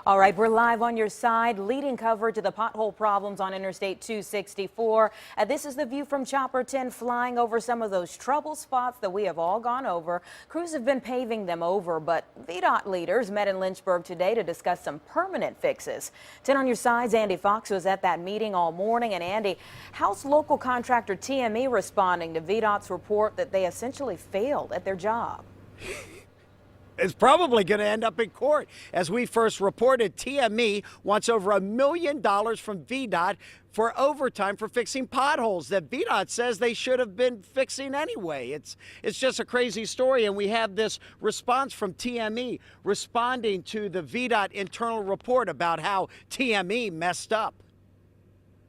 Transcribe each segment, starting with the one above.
All right, we're live on your side, leading coverage of the pothole problems on Interstate 264. This is the view from Chopper 10 flying over some of those trouble spots that we have all gone over. Crews have been paving them over, but VDOT leaders met in Lynchburg today to discuss some permanent fixes. 10 on your side's Andy Fox was at that meeting all morning. And Andy, how's local contractor TME responding to VDOT's report that they essentially failed at their job? It's probably going to end up in court. As we first reported, TME wants over $1 million from VDOT for overtime for fixing potholes that VDOT says they should have been fixing anyway. It's just a crazy story, and we have this response from TME responding to the VDOT internal report about how TME messed up.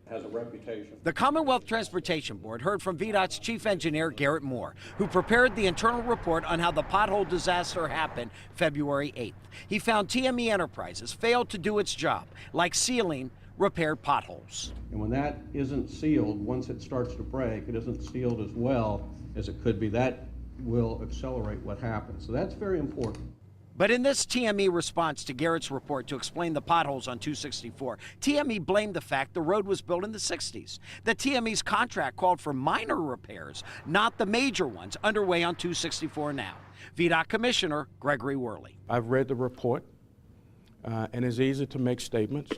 Has a reputation. The Commonwealth Transportation Board heard from VDOT's chief engineer, Garrett Moore, who prepared the internal report on how the pothole disaster happened February 8th. He found TME Enterprises failed to do its job, like sealing repaired potholes. And when that isn't sealed, once it starts to break, it isn't sealed as well as it could be. That will accelerate what happens. So that's very important. But in this TME response to Garrett's report to explain the potholes on 264, TME blamed the fact the road was built in the 60s. That TME's contract called for minor repairs, not the major ones, underway on 264 now. VDOT Commissioner Gregory Worley. I've read the report, and it's easy to make statements,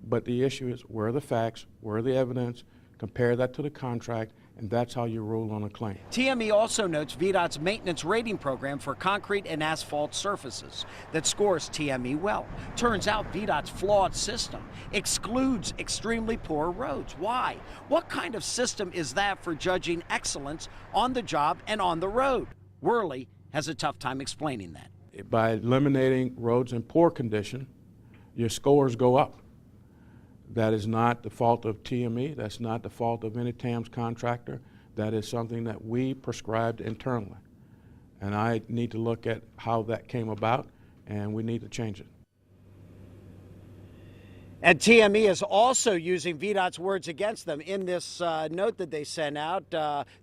but the issue is where are the facts, where are the evidence, compare that to the contract, and that's how you rule on a claim. TME also notes VDOT's maintenance rating program for concrete and asphalt surfaces that scores TME well. Turns out VDOT's flawed system excludes extremely poor roads. Why? What kind of system is that for judging excellence on the job and on the road? Worley has a tough time explaining that. By eliminating roads in poor condition, your scores go up. That is not the fault of TME. That's not the fault of any TAMS contractor. That is something that we prescribed internally. And I need to look at how that came about, and we need to change it. And TME is also using VDOT's words against them. In this note that they sent out,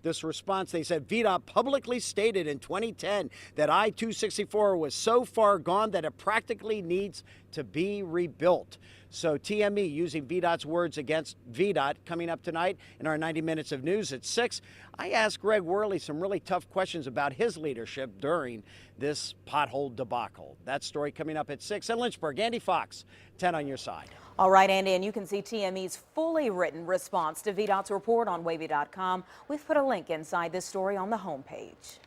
this response, they said VDOT publicly stated in 2010 that I-264 was so far gone that it practically needs to be rebuilt. So TME using VDOT's words against VDOT. Coming up tonight in our 90 minutes of news at 6, I asked Greg Worley some really tough questions about his leadership during this pothole debacle. That story coming up at 6 in Lynchburg. Andy Fox, 10 on your side. All right, Andy, and you can see TME's fully written response to VDOT's report on wavy.com. We've put a link inside this story on the homepage.